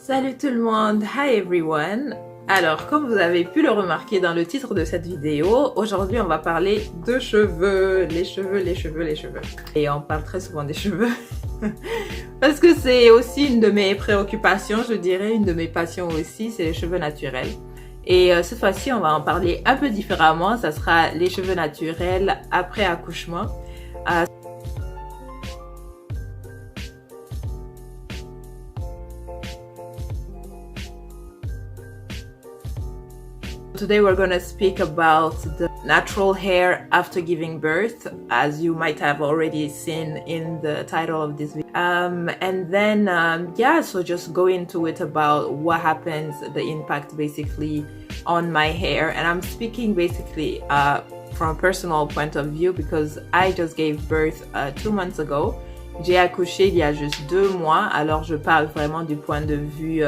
Salut tout le monde, hi everyone. Alors, comme vous avez pu le remarquer dans le titre de cette vidéo, aujourd'hui on va parler de cheveux, les cheveux. Et on parle très souvent des cheveux parce que c'est aussi une de mes préoccupations, je dirais, une de mes passions aussi, c'est les cheveux naturels. Et cette fois-ci, on va en parler un peu différemment, ça sera les cheveux naturels après accouchement. Today we're going to speak about the natural hair after giving birth, as you might have already seen in the title of this video. And then, so just go into it about what happens, the impact basically on my hair. And I'm speaking basically from a personal point of view because I just gave birth 2 months ago. J'ai accouché il y a juste 2 mois, alors je parle vraiment du point de vue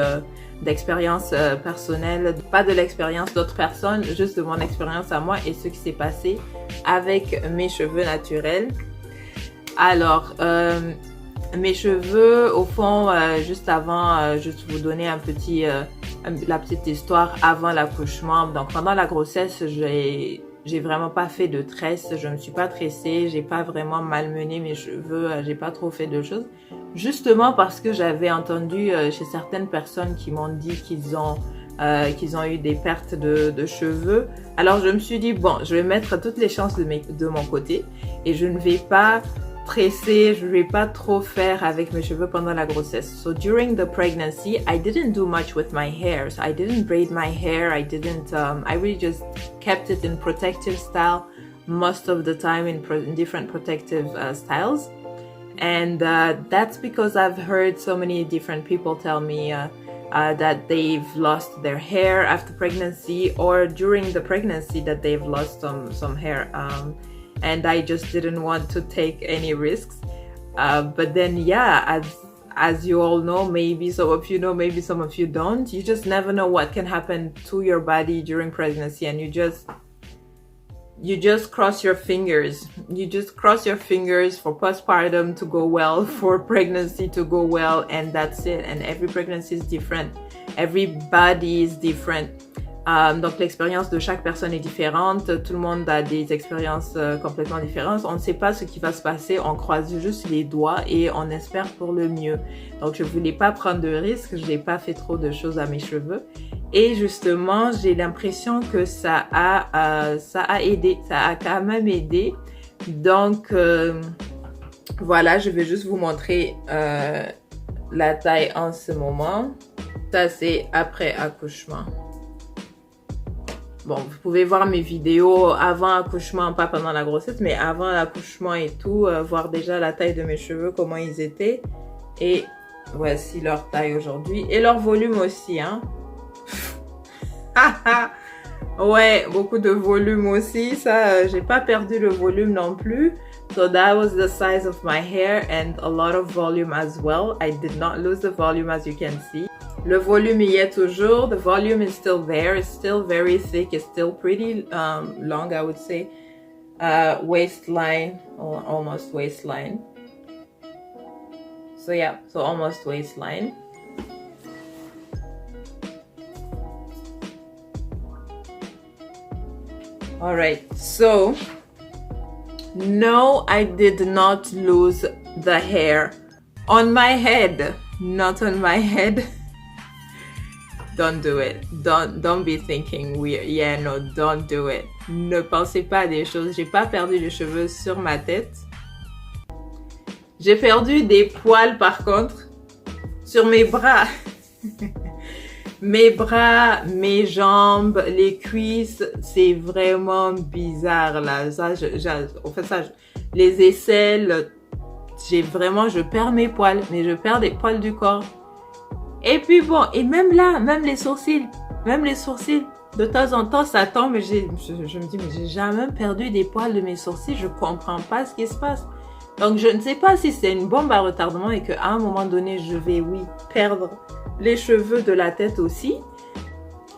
d'expérience personnelle, pas de l'expérience d'autres personnes, juste de mon expérience à moi et ce qui s'est passé avec mes cheveux naturels. Alors, mes cheveux, au fond, juste avant, juste vous donner un petit, la petite histoire avant l'accouchement. Donc, pendant la grossesse, j'ai vraiment pas fait de tresse, je me suis pas tressée, j'ai pas vraiment malmené mes cheveux, j'ai pas trop fait de choses. Justement parce que j'avais entendu chez certaines personnes qui m'ont dit qu'ils ont eu des pertes de cheveux. Alors je me suis dit, bon, je vais mettre toutes les chances de mon côté et je ne vais pas tresser, je ne vais pas trop faire avec mes cheveux pendant la grossesse. So during the pregnancy, I didn't do much with my hair. So I didn't braid my hair. I really just kept it in protective style most of the time in different protective styles. And that's because I've heard so many different people tell me that they've lost their hair after pregnancy or during the pregnancy that they've lost some hair. And I just didn't want to take any risks. But then, yeah, as you all know, maybe some of you know, maybe some of you don't. You just never know what can happen to your body during pregnancy, and you just cross your fingers. You just cross your fingers for postpartum to go well, for pregnancy to go well, and that's it. And every pregnancy is different. Every body is different. Donc l'expérience de chaque personne est différente, tout le monde a des expériences complètement différentes, on ne sait pas ce qui va se passer, on croise juste les doigts et on espère pour le mieux. Donc je voulais pas prendre de risques, je n'ai pas fait trop de choses à mes cheveux et justement j'ai l'impression que ça a aidé, ça a quand même aidé. Donc voilà, je vais juste vous montrer la taille en ce moment. Ça c'est après accouchement. Bon, vous pouvez voir mes vidéos avant accouchement, pas pendant la grossesse, mais avant l'accouchement et tout, voir déjà la taille de mes cheveux, comment ils étaient. Et voici leur taille aujourd'hui. Et leur volume aussi, hein. Ouais, beaucoup de volume aussi. Ça, j'ai pas perdu le volume non plus. So that was the size of my hair and a lot of volume as well. I did not lose the volume as you can see. Le volume y est toujours. The volume is still there. It's still very thick. It's still pretty long, I would say. Waistline, or almost waistline. So yeah, so almost waistline. All right, so no, I did not lose the hair on my head. Not on my head. Don't do it. Don't be thinking weird. Yeah, no, don't do it. Ne pensez pas à des choses. J'ai pas perdu les cheveux sur ma tête. J'ai perdu des poils par contre sur mes bras. Mes bras, mes jambes, les cuisses, c'est vraiment bizarre là. Ça, les aisselles, je perds mes poils, mais je perds des poils du corps. Et puis bon, et même là, même les sourcils, de temps en temps ça tombe, mais je me dis, mais j'ai jamais perdu des poils de mes sourcils, je comprends pas ce qui se passe. Donc je ne sais pas si c'est une bombe à retardement et qu'à un moment donné, je vais, oui, perdre les cheveux de la tête aussi.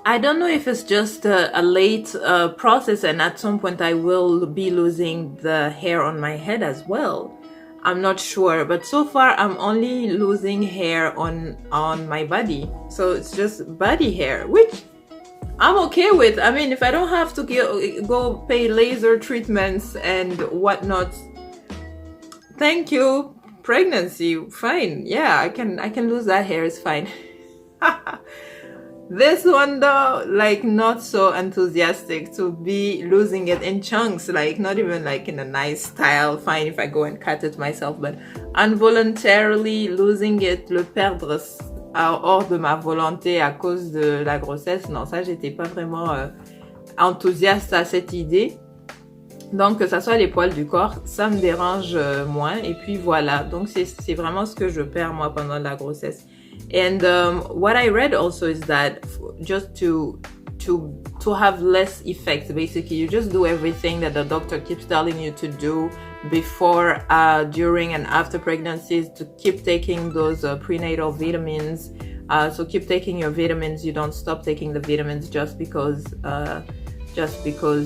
I don't know if it's just a late process and at some point I will be losing the hair on my head as well. I'm not sure, but so far I'm only losing hair on my body, so it's just body hair, which I'm okay with. I mean, if I don't have to go pay laser treatments and whatnot, thank you, pregnancy, fine. Yeah, I can lose that hair, it's fine. This one though, like, not so enthusiastic to be losing it in chunks, like not even like in a nice style. Fine if I go and cut it myself, but involuntarily losing it, le perdre hors de ma volonté à cause de la grossesse, non, ça j'étais pas vraiment enthousiaste à cette idée. Donc que ça soit les poils du corps, ça me dérange moins. Et puis voilà, donc c'est vraiment ce que je perds moi pendant la grossesse. And what I read also is that just to have less effects, basically you just do everything that the doctor keeps telling you to do before, during and after pregnancies, to keep taking those prenatal vitamins. So keep taking your vitamins. You don't stop taking the vitamins just because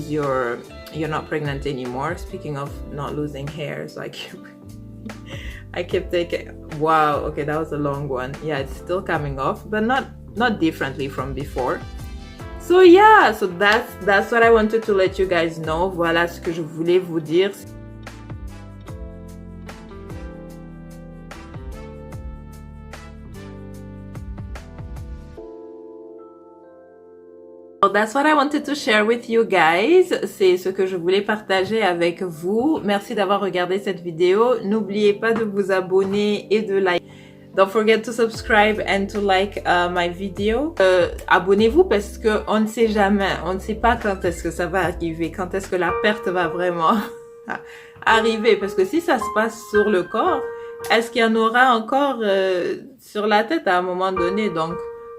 you're not pregnant anymore. Speaking of not losing hair, so I keep taking, wow, okay, that was a long one. Yeah, it's still coming off, but not differently from before. So yeah, so that's what I wanted to let you guys know. Voilà ce que je voulais vous dire. So that's what I wanted to share with you guys. C'est ce que je voulais partager avec vous. Merci d'avoir regardé cette vidéo. N'oubliez pas de vous abonner et de liker. Don't forget to subscribe and to like my video. Abonnez-vous parce que on ne sait jamais. On ne sait pas quand est-ce que ça va arriver. Quand est-ce que la perte va vraiment arriver. Parce que si ça se passe sur le corps, est-ce qu'il y en aura encore sur la tête à un moment donné? Donc,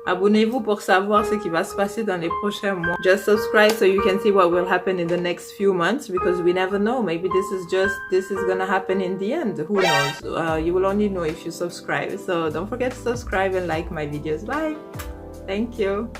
abonnez-vous pour savoir ce qui va se passer dans les prochains mois. Just subscribe so you can see what will happen in the next few months, because we never know. Maybe this is gonna happen in the end. Who knows? You will only know if you subscribe. So don't forget to subscribe and like my videos. Bye. Thank you.